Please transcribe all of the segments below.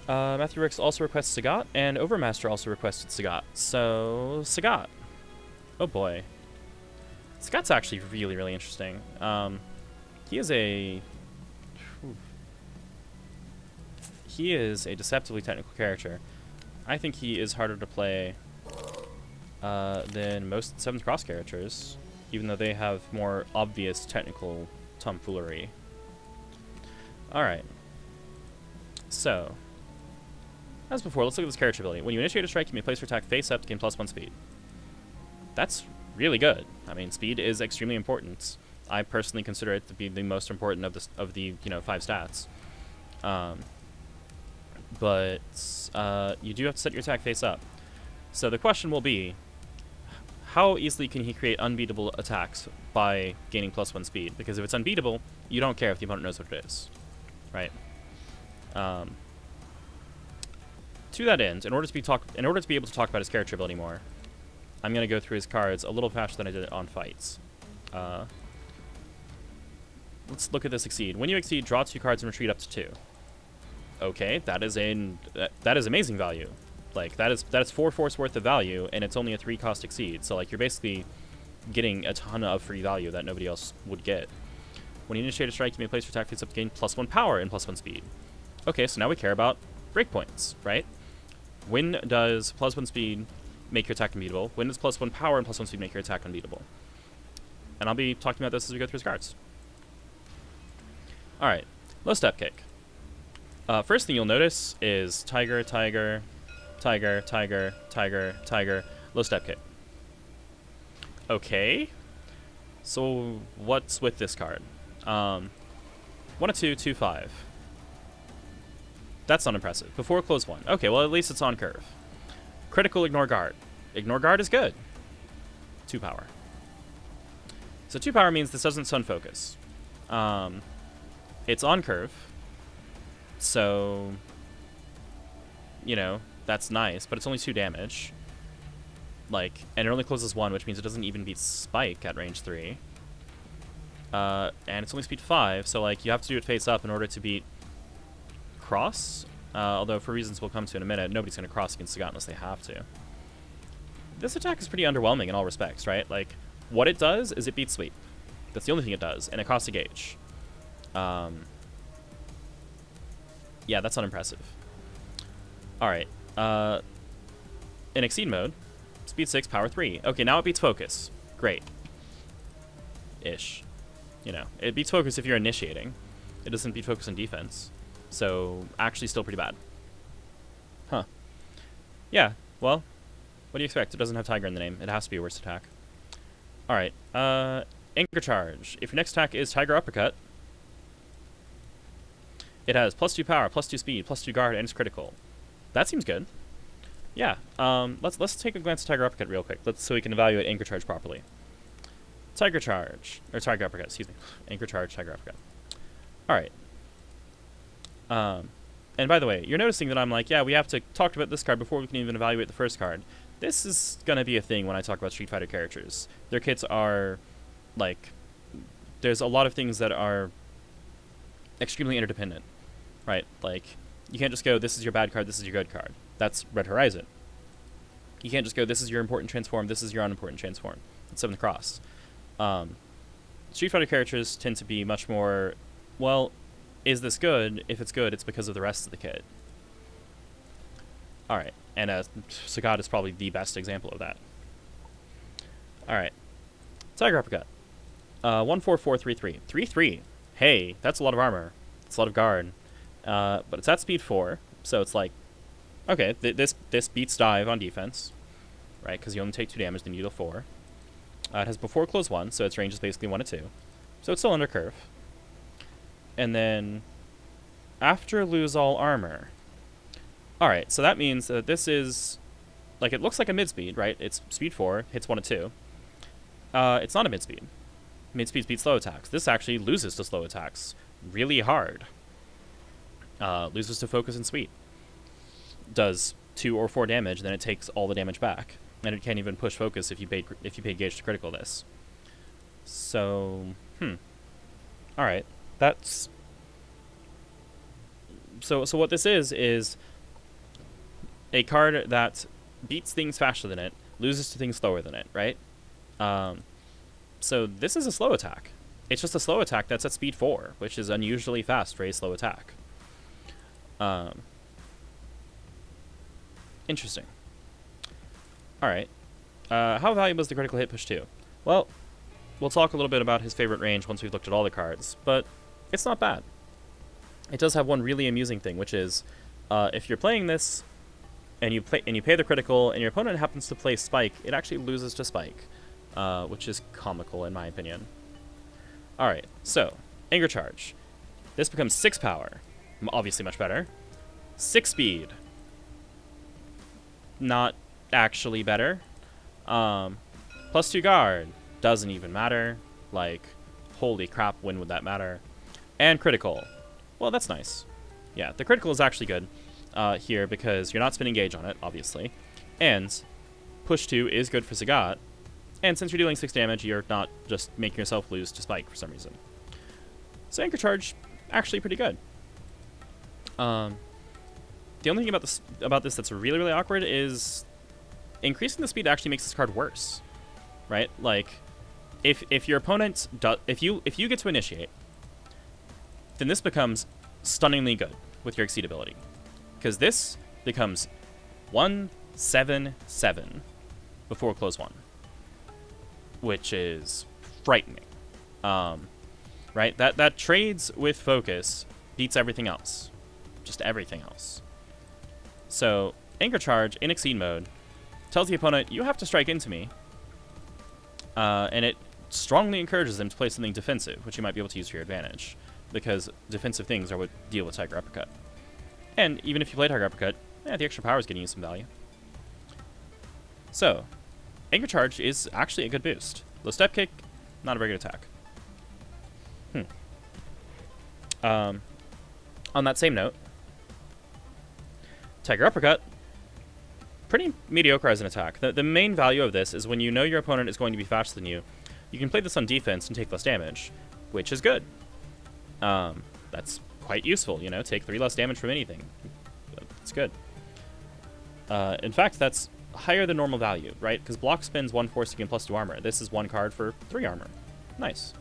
Matthew Ricks also requests Sagat, and Overmaster also requested Sagat. So, Sagat. Oh boy. Sagat's actually really, really interesting. He is a... He is a deceptively technical character. I think he is harder to play than most 7th Cross characters, even though they have more obvious technical tomfoolery. Alright. So, as before, let's look at this character ability. When you initiate a strike, you may place your attack face up to gain +1 speed. That's really good. I mean, speed is extremely important. I personally consider it to be the most important of the 5 stats. But you do have to set your attack face up. So the question will be, how easily can he create unbeatable attacks by gaining +1 speed? Because if it's unbeatable, you don't care if the opponent knows what it is, right? To that end, in order to be able to talk about his character ability more, I'm going to go through his cards a little faster than I did it on fights. Let's look at this Exceed. When you Exceed, draw 2 cards and retreat up to 2. Okay, that is amazing value. Like that is 4 force worth of value, and it's only a 3 cost Exceed. So like you're basically getting a ton of free value that nobody else would get. When you initiate a strike, you may place your attack face up to gain +1 power and +1 speed. Okay, so now we care about breakpoints, right? When does +1 speed make your attack unbeatable? When does +1 power and +1 speed make your attack unbeatable? And I'll be talking about this as we go through his cards. Alright, low step kick. First thing you'll notice is tiger, tiger, tiger, tiger, tiger, tiger, low step kick. Okay. So what's with this card? 1 of 2, 2, 5. That's not impressive. Before close 1. Okay, well at least it's on curve. Critical ignore guard. Ignore guard is good. 2 power. So 2 power means this doesn't stun focus. It's on curve. So, that's nice, but it's only 2 damage. Like, and it only closes 1, which means it doesn't even beat Spike at range 3. And it's only speed 5, so like you have to do it face up in order to beat Cross. Although for reasons we'll come to in a minute, nobody's going to cross against Sagat unless they have to. This attack is pretty underwhelming in all respects, right? Like, what it does is it beats Sweep. That's the only thing it does, and it costs a gauge. Yeah, that's unimpressive. Alright. In Exceed mode, speed 6, power 3. Okay, now it beats Focus. Great. Ish. It beats Focus if you're initiating. It doesn't beat Focus on defense. So, actually still pretty bad. Huh. Yeah, well, what do you expect? It doesn't have Tiger in the name. It has to be a worst attack. Alright, Anchor Charge. If your next attack is Tiger Uppercut, it has +2 power, +2 speed, +2 guard, and it's critical. That seems good. Yeah, let's take a glance at Tiger Uppercut real quick, so we can evaluate Anchor Charge properly. Tiger Charge, or Tiger Uppercut, excuse me. Anchor Charge, Tiger Uppercut. Alright. And by the way, you're noticing that I'm like, yeah, we have to talk about this card before we can even evaluate the first card. This is going to be a thing when I talk about Street Fighter characters. Their kits are, like, there's a lot of things that are extremely interdependent, right? Like, you can't just go, this is your bad card, this is your good card. That's Red Horizon. You can't just go, this is your important transform, this is your unimportant transform. It's 7th Cross. Street Fighter characters tend to be much more, well, is this good? If it's good, it's because of the rest of the kit. Alright, and Sagat is probably the best example of that. Alright. Tiger Uppercut. 1, 4, 4, 3, 3. 3, 3. Hey, that's a lot of armor. It's a lot of guard. But it's at speed 4, so it's like, okay, this beats Dive on defense, right? Because you only take 2 damage, then you deal 4. It has before close 1, so its range is basically 1 to 2. So it's still under curve. And then after lose all armor. Alright, so that means that this is, like, it looks like a mid-speed, right? It's speed 4, hits 1 to 2. It's not a mid-speed. Mid-speed beats slow attacks. This actually loses to slow attacks really hard. Loses to focus and sweep. Does 2 or 4 damage, then it takes all the damage back. And it can't even push focus if you paid gauge to critical this. So, Alright. That's... So what this is a card that beats things faster than it, loses to things slower than it, right? So this is a slow attack. It's just a slow attack that's at speed 4, which is unusually fast for a slow attack. Interesting. Alright. How valuable is the critical hit push 2? Well, we'll talk a little bit about his favorite range once we've looked at all the cards, but it's not bad. It does have one really amusing thing, which is if you're playing this and you pay the critical and your opponent happens to play Spike, it actually loses to Spike, which is comical in my opinion. Alright, so, Anger Charge. This becomes 6 power. Obviously much better. 6 speed. Not actually better. Plus 2 guard. Doesn't even matter. Like, holy crap, when would that matter? And critical. Well, that's nice. Yeah, the critical is actually good here because you're not spinning gauge on it, obviously. And push 2 is good for Sagat. And since you're dealing 6 damage, you're not just making yourself lose to Spike for some reason. So Anchor Charge, actually pretty good. The only thing about this that's really, really awkward is increasing the speed actually makes this card worse, right? Like, if your opponent if you get to initiate, then this becomes stunningly good with your Exceed ability, because this becomes 1/7/7 before close 1. Which is frightening, right? That trades with focus beats everything else, just everything else. So Anchor Charge in Exceed mode tells the opponent you have to strike into me, and it strongly encourages them to play something defensive, which you might be able to use to your advantage, because defensive things are what deal with Tiger Uppercut. And even if you play Tiger Uppercut, the extra power is getting you some value. So Anchor Charge is actually a good boost. Low Step Kick, not a very good attack. On that same note, Tiger Uppercut, pretty mediocre as an attack. The main value of this is when you know your opponent is going to be faster than you, you can play this on defense and take less damage, which is good. That's quite useful, you know, take 3 less damage from anything. It's good. In fact, that's higher than normal value, right? Because block spins 1 forcing and plus 2 armor. This is 1 card for 3 armor. Nice.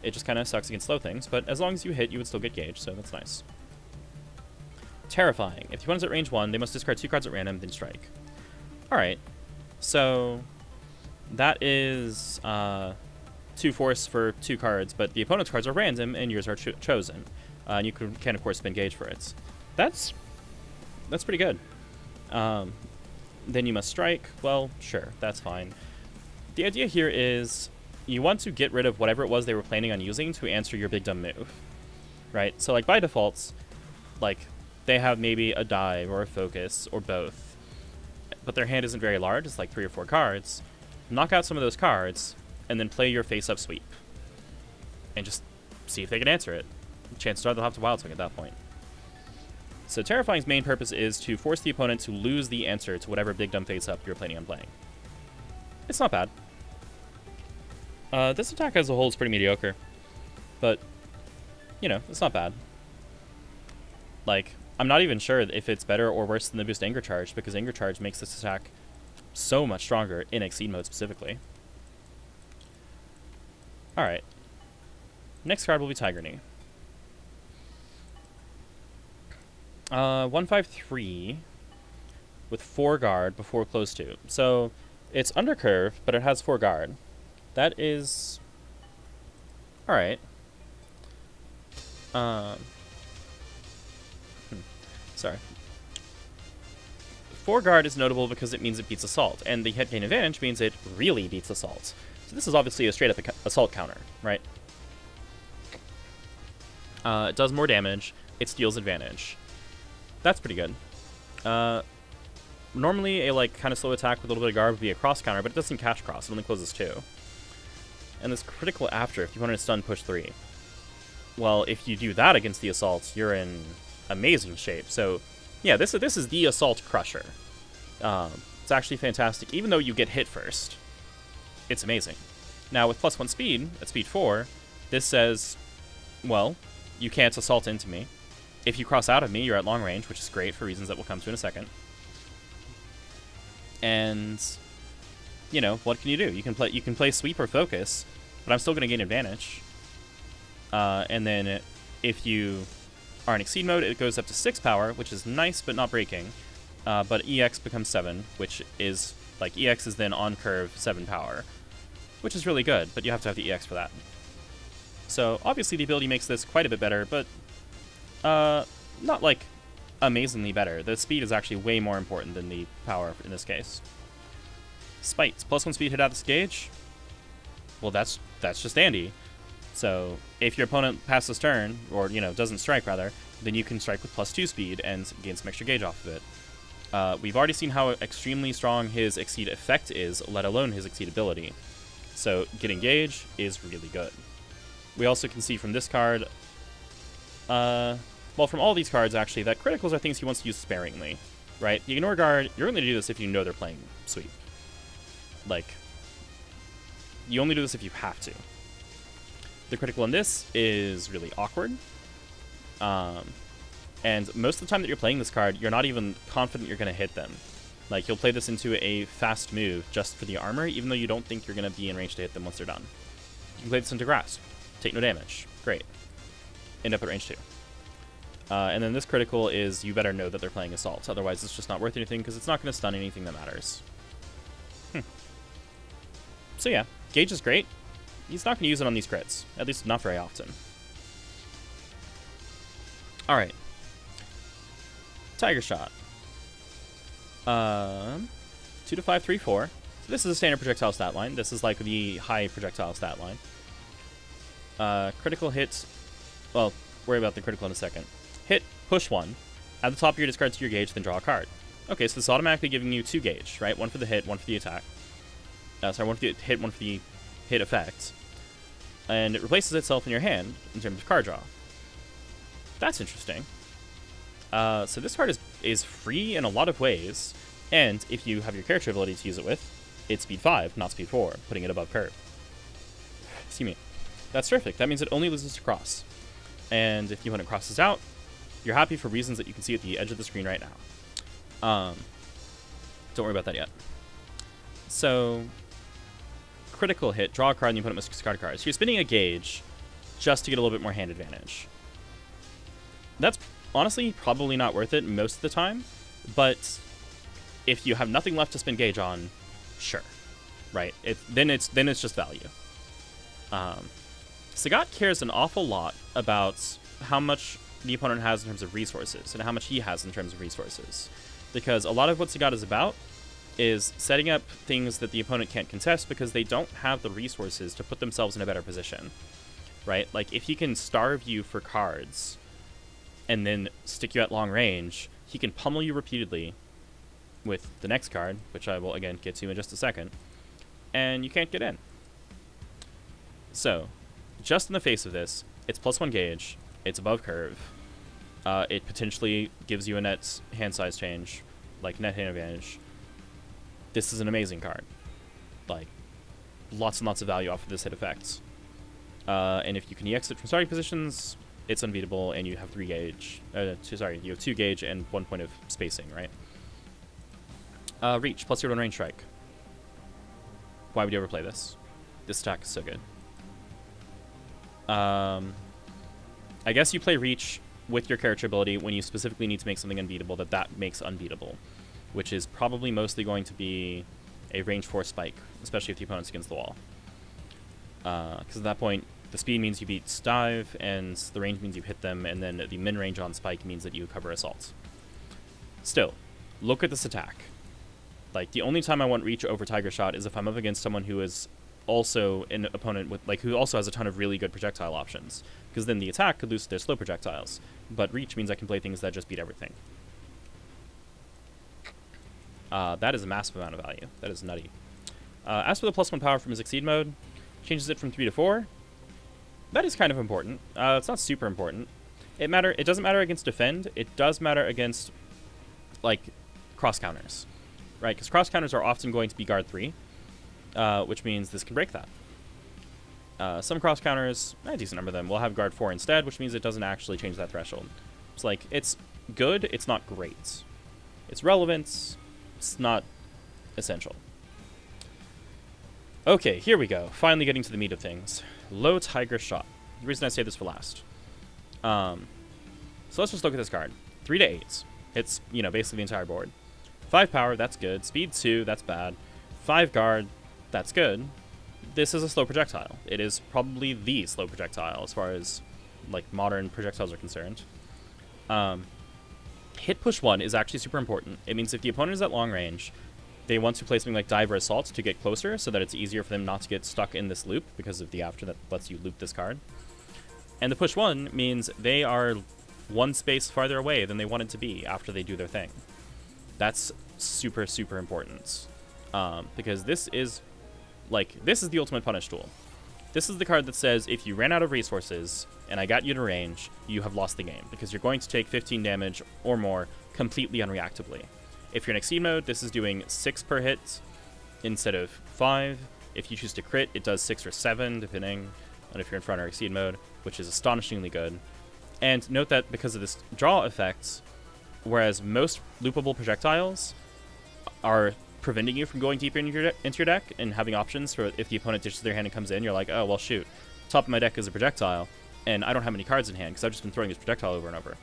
It just kind of sucks against slow things, but as long as you hit, you would still get gauge, so that's nice. Terrifying. If the opponent's at range 1, they must discard 2 cards at random, then strike. Alright. So that is 2 force for 2 cards, but the opponent's cards are random and yours are chosen. And you can of course spin gauge for it. That's pretty good. Then you must strike. Well, sure, that's fine. The idea here is you want to get rid of whatever it was they were planning on using to answer your big dumb move, right? So like by default, like they have maybe a dive or a focus or both, but their hand isn't very large. It's like 3 or 4 cards. Knock out some of those cards and then play your face-up sweep and just see if they can answer it. Chances are they'll have to wild swing at that point. So Terrifying's main purpose is to force the opponent to lose the answer to whatever big dumb face-up you're planning on playing. It's not bad. This attack as a whole is pretty mediocre, but, you know, it's not bad. Like, I'm not even sure if it's better or worse than the boost Anger Charge, because Anger Charge makes this attack so much stronger in Exceed mode specifically. Alright. Next card will be Tyranny. 1/5/3 with 4 guard before close 2. So it's under curve, but it has 4 guard. That is alright. Sorry. 4 guard is notable because it means it beats assault, and the hit gain advantage means it really beats assault. So this is obviously a straight up assault counter, right? It does more damage. It steals advantage. That's pretty good. Normally a like kind of slow attack with a little bit of guard would be a cross counter, but it doesn't cash cross. It only closes 2. And this critical after, if you want to stun push 3. Well, if you do that against the assault, you're in amazing shape. So yeah, this is the assault crusher. It's actually fantastic. Even though you get hit first, it's amazing. Now with +1 speed at speed 4, this says, well, you can't assault into me. If you cross out of me, you're at long range, which is great for reasons that we'll come to in a second. And, you know, what can you do? You can play sweep or focus, but I'm still going to gain advantage. And then if you are in Exceed mode, it goes up to 6 power, which is nice but not breaking. But EX becomes 7, which is, like, EX is then on curve 7 power, which is really good, but you have to have the EX for that. So, obviously the ability makes this quite a bit better, but not, like, amazingly better. The speed is actually way more important than the power in this case. Spites. +1 speed hit out this gauge. Well, that's just dandy. So, if your opponent passes turn, or, you know, doesn't strike, rather, then you can strike with +2 speed and gain some extra gauge off of it. We've already seen how extremely strong his Exceed effect is, let alone his Exceed ability. So, getting gauge is really good. We also can see from this card, well, from all these cards, actually, that criticals are things he wants to use sparingly, right? The Ignore Guard, you're only to do this if you know they're playing Sweep. Like, you only do this if you have to. The critical in this is really awkward. And most of the time that you're playing this card, you're not even confident you're going to hit them. Like, you'll play this into a fast move just for the armor, even though you don't think you're going to be in range to hit them once they're done. You can play this into Grasp. Take no damage. Great. End up at range 2. And then this critical is you better know that they're playing Assault. Otherwise, it's just not worth anything because it's not going to stun anything that matters. So yeah, Gauge is great. He's not going to use it on these crits. At least not very often. Alright. Tiger Shot. 2 to 5, 3, 4. So this is a standard projectile stat line. This is like the high projectile stat line. Critical hits. Well, worry about the critical in a second. Hit, push 1. Add the top of your discard to your gauge, then draw a card. Okay, so this is automatically giving you 2 gauge, right? 1 for the hit, 1 for the attack. Sorry, 1 for the hit, 1 for the hit effect. And it replaces itself in your hand in terms of card draw. That's interesting. So this card is free in a lot of ways, and if you have your character ability to use it with, it's speed 5, not speed 4, putting it above curve. Excuse me. That's terrific. That means it only loses to cross. And if the opponent crosses out, you're happy for reasons that you can see at the edge of the screen right now. Don't worry about that yet. So, critical hit, draw a card, and the opponent must discard a card. So you're spending a gauge just to get a little bit more hand advantage. That's honestly probably not worth it most of the time, but if you have nothing left to spend gauge on, sure, right? Then it's just value. Sagat cares an awful lot about how much the opponent has in terms of resources and how much he has in terms of resources, because a lot of what Sagat is about is setting up things that the opponent can't contest because they don't have the resources to put themselves in a better position, right? Like, if he can starve you for cards and then stick you at long range, he can pummel you repeatedly with the next card, which I will, again, get to in just a second, and you can't get in. So, just in the face of this, it's +1 gauge, it's above curve, it potentially gives you a net hand size change, like net hand advantage. This is an amazing card. Like, lots and lots of value off of this hit effect. And if you can EX it from starting positions, it's unbeatable, and you have 3 gauge. You have 2 gauge and 1 point of spacing, right? Reach, plus your 1 range strike. Why would you ever play this? This attack is so good. I guess you play Reach with your character ability when you specifically need to make something unbeatable that makes unbeatable, which is probably mostly going to be a range 4 spike, especially if the opponent's against the wall. Because at that point, the speed means you beat dive, and the range means you hit them, and then the min range on spike means that you cover assault. Still, look at this attack. Like, the only time I want Reach over Tiger Shot is if I'm up against someone who is also an opponent with, like, who also has a ton of really good projectile options, because then the attack could lose their slow projectiles, but Reach means I can play things that just beat everything. That is a massive amount of value. That is nutty. As for the +1 power from his Exceed mode, changes it from 3 to 4. That is kind of important. It's not super important. It doesn't matter against defend. It does matter against, like, cross counters, right? Because cross counters are often going to be guard 3, which means this can break that. Some cross counters, a decent number of them, will have guard 4 instead, which means it doesn't actually change that threshold. It's like, it's good, it's not great. It's relevant, it's not essential. Okay, here we go. Finally getting to the meat of things. Low Tiger Shot. The reason I say this for last. So let's just look at this card. 3 to 8. It's, you know, basically the entire board. 5 power, that's good. Speed 2, that's bad. 5 guard, that's good. This is a slow projectile. It is probably the slow projectile as far as, like, modern projectiles are concerned. Hit push 1 is actually super important. It means if the opponent is at long range, they want to play something like Dive or Assault to get closer so that it's easier for them not to get stuck in this loop because of the after that lets you loop this card. And the push 1 means they are 1 space farther away than they wanted to be after they do their thing. That's super, super important. Because this is the ultimate punish tool. This is the card that says if you ran out of resources and I got you to range, you have lost the game because you're going to take 15 damage or more completely unreactively. If you're in Exceed mode, this is doing 6 per hit instead of 5. If you choose to crit, it does 6 or 7, depending on if you're in front or Exceed mode, which is astonishingly good. And note that because of this draw effect, whereas most loopable projectiles are preventing you from going deeper into your deck and having options for if the opponent dishes their hand and comes in, you're like, oh, well, shoot. Top of my deck is a projectile, and I don't have any cards in hand because I've just been throwing this projectile over and over.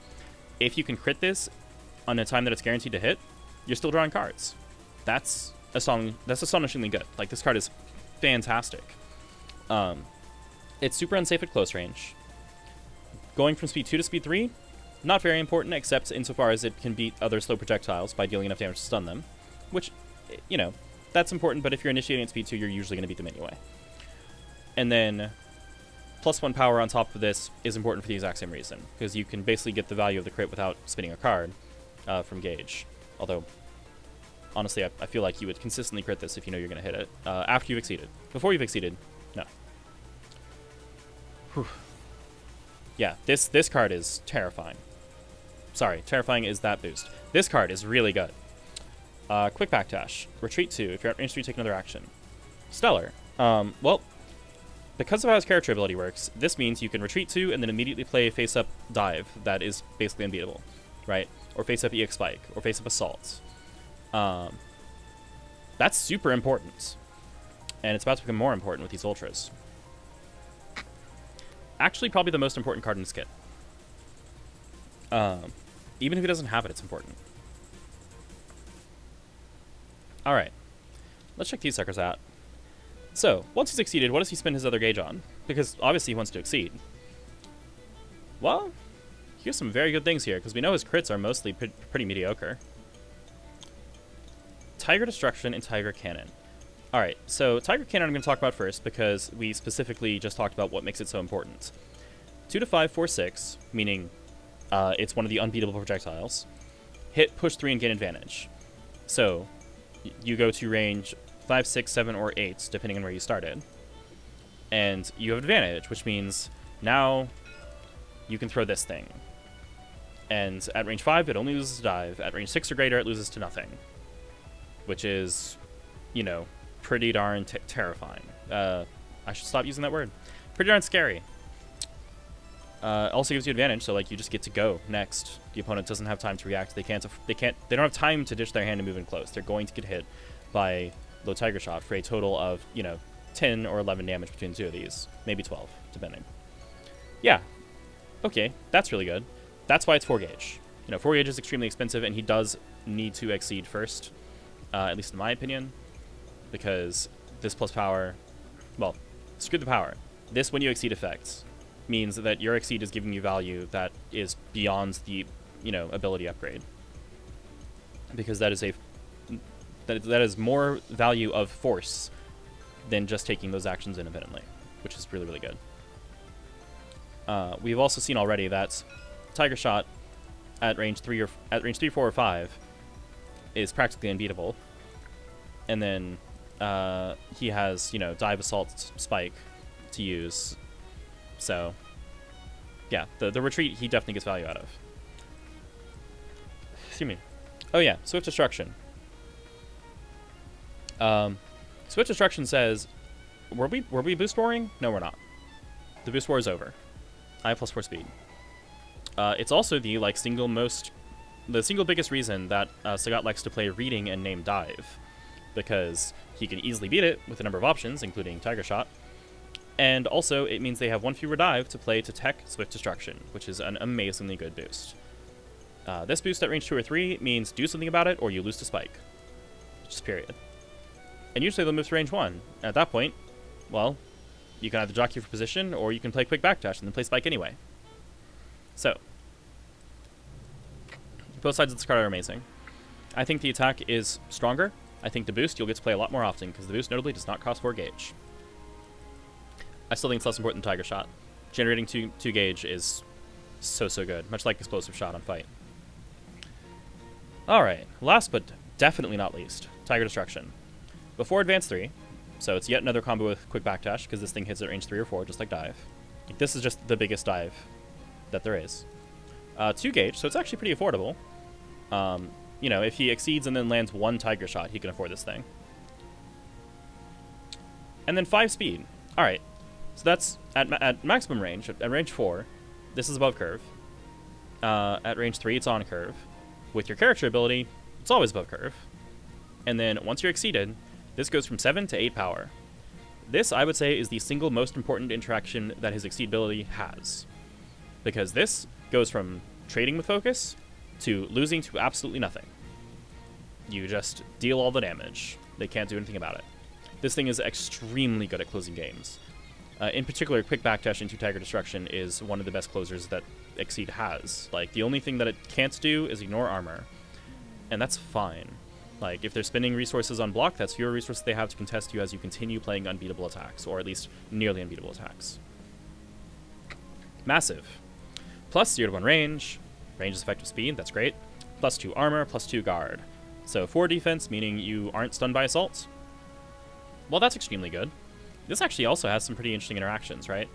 If you can crit this on a time that it's guaranteed to hit, you're still drawing cards. That's astonishingly good. Like, this card is fantastic. It's super unsafe at close range. Going from speed 2 to speed 3, not very important, except insofar as it can beat other slow projectiles by dealing enough damage to stun them, which, you know, that's important, but if you're initiating at speed 2, you're usually going to beat them anyway. And then +1 power on top of this is important for the exact same reason, because you can basically get the value of the crit without spinning a card from Gauge. Although, honestly, I feel like you would consistently crit this if you know you're going to hit it. After you've exceeded. Before you've exceeded, no. Whew. Yeah, this card is terrifying. Sorry, terrifying is that boost. This card is really good. Quick backdash. Retreat 2. If you're at range 3, take another action. Stellar. Well, because of how his character ability works, this means you can retreat 2 and then immediately play face-up dive that is basically unbeatable, right? Or face-up EX Spike, or face-up Assault. That's super important. And it's about to become more important with these Ultras. Actually, probably the most important card in this kit. Even if he doesn't have it, it's important. Alright. Let's check these suckers out. So, once he's exceeded, what does he spend his other gauge on? Because obviously he wants to exceed. Well, here's some very good things here, because we know his crits are mostly pretty mediocre. Tiger Destruction and Tiger Cannon. Alright, so Tiger Cannon I'm going to talk about first, because we specifically just talked about what makes it so important. 2 to 5, 4, 6, meaning it's one of the unbeatable projectiles. Hit, push 3, and gain advantage. So, you go to range 5, 6, 7, or 8, depending on where you started. And you have advantage, which means now you can throw this thing. And at range 5, it only loses to dive. At range 6 or greater, it loses to nothing. Which is, you know, pretty darn terrifying. I should stop using that word. Pretty darn scary. Also gives you advantage, so like you just get to go next. The opponent doesn't have time to react. They don't have time to dish their hand and move in close. They're going to get hit by Low Tiger Shot for a total of, you know, 10 or 11 damage between the two of these. Maybe 12, depending. Yeah. Okay, that's really good. That's why it's 4 gauge. You know, 4 gauge is extremely expensive, and he does need to exceed first, at least in my opinion, because this plus power, well, screw the power. This, when you exceed effects, means that your exceed is giving you value that is beyond the, you know, ability upgrade. Because that is that is more value of force than just taking those actions independently, which is really, really good. We've also seen already that Tiger Shot at range 3, 4, or 5 is practically unbeatable. And then he has, you know, Dive, Assault, Spike to use. So, yeah, the retreat he definitely gets value out of. Excuse me. Oh yeah, Swift Destruction. Swift Destruction says, were we boost warring? No, we're not. The boost war is over. I have +4 speed. It's also the single biggest reason that Sagat likes to play Reading and name Dive. because he can easily beat it with a number of options, including Tiger Shot. And also, it means they have one fewer dive to play to Tech Swift Destruction, which is an amazingly good boost. This boost at range 2 or 3 means do something about it or you lose to Spike. Just period. And usually they'll move to range 1. And at that point, well, you can either jockey for position or you can play quick backdash and then play Spike anyway. So, both sides of this card are amazing. I think the attack is stronger. I think the boost you'll get to play a lot more often because the boost notably does not cost 4 gauge. I still think it's less important than Tiger Shot. Generating 2 gauge is so good, much like Explosive Shot on Fight. Alright, last but definitely not least, Tiger Destruction. Before Advance 3, so it's yet another combo with Quick Backdash, because this thing hits at range 3 or 4, just like Dive. This is just the biggest dive that there is. 2 gauge, so it's actually pretty affordable. You know, if he exceeds and then lands 1 Tiger Shot, he can afford this thing. And then 5 speed. Alright, so that's at maximum range, at range 4, this is above curve. At range 3, it's on curve. With your character ability, it's always above curve. And then once you're exceeded, this goes from 7 to 8 power. This, I would say, is the single most important interaction that his Exceed ability has. Because this goes from trading with focus to losing to absolutely nothing. You just deal all the damage. They can't do anything about it. This thing is extremely good at closing games. In particular, Quick Backdash into Tiger Destruction is one of the best closers that Exceed has. Like, the only thing that it can't do is ignore armor. And that's fine. Like, if they're spending resources on block, that's fewer resources they have to contest you as you continue playing unbeatable attacks, or at least nearly unbeatable attacks. Massive. Plus 0 to 1 range. Range is effective speed, that's great. Plus 2 armor, plus 2 guard. So 4 defense, meaning you aren't stunned by assault. Well, that's extremely good. This actually also has some pretty interesting interactions, right?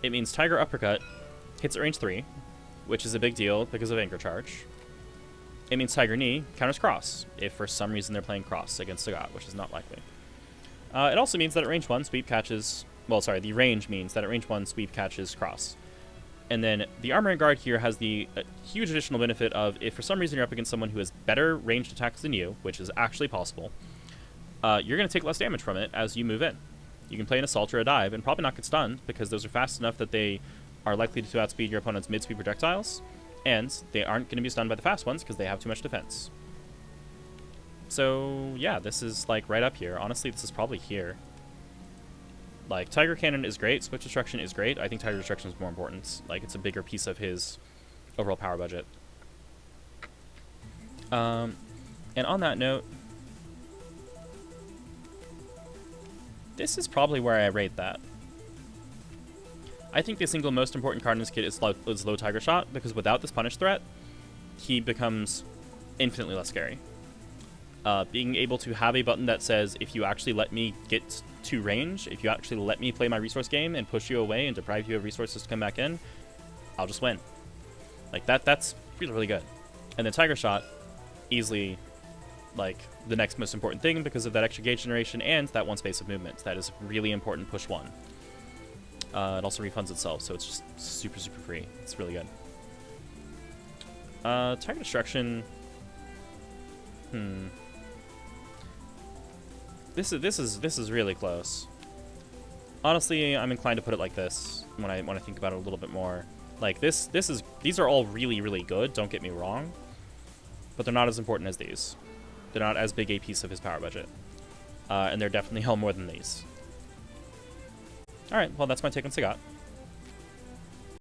It means Tiger Uppercut hits at range 3, which is a big deal because of Anchor Charge. It means Tiger Knee counters Cross, if for some reason they're playing Cross against Sagat, which is not likely. It also means that at range 1, Sweep catches... Well, sorry, the range means that at range 1, Sweep catches Cross. And then the Armor and Guard here has the huge additional benefit of if for some reason you're up against someone who has better ranged attacks than you, which is actually possible, you're going to take less damage from it as you move in. You can play an Assault or a Dive and probably not get stunned because those are fast enough that they are likely to outspeed your opponent's mid-speed projectiles, and they aren't going to be stunned by the fast ones because they have too much defense. So, yeah, this is, like, right up here. Honestly, this is probably here. Like, Tiger Cannon is great, Swift Destruction is great. I think Tiger Destruction is more important. Like, it's a bigger piece of his overall power budget. And on that note, this is probably where I rate that. I think the single most important card in this kit is low Tiger Shot, because without this punish threat, he becomes infinitely less scary. Being able to have a button that says, if you actually let me get to range, if you actually let me play my resource game and push you away and deprive you of resources to come back in, I'll just win. Like, that's really, really good. And then Tiger Shot, easily, like, the next most important thing because of that extra gauge generation and that 1 space of movement. That is really important push 1. It also refunds itself, so it's just super, super free. It's really good. Tiger Destruction... This is really close. Honestly, I'm inclined to put it like this when I think about it a little bit more. Like these are all really, really good, don't get me wrong, but they're not as important as these. They're not as big a piece of his power budget. And they're definitely all more than these. Alright, well that's my take on Sagat.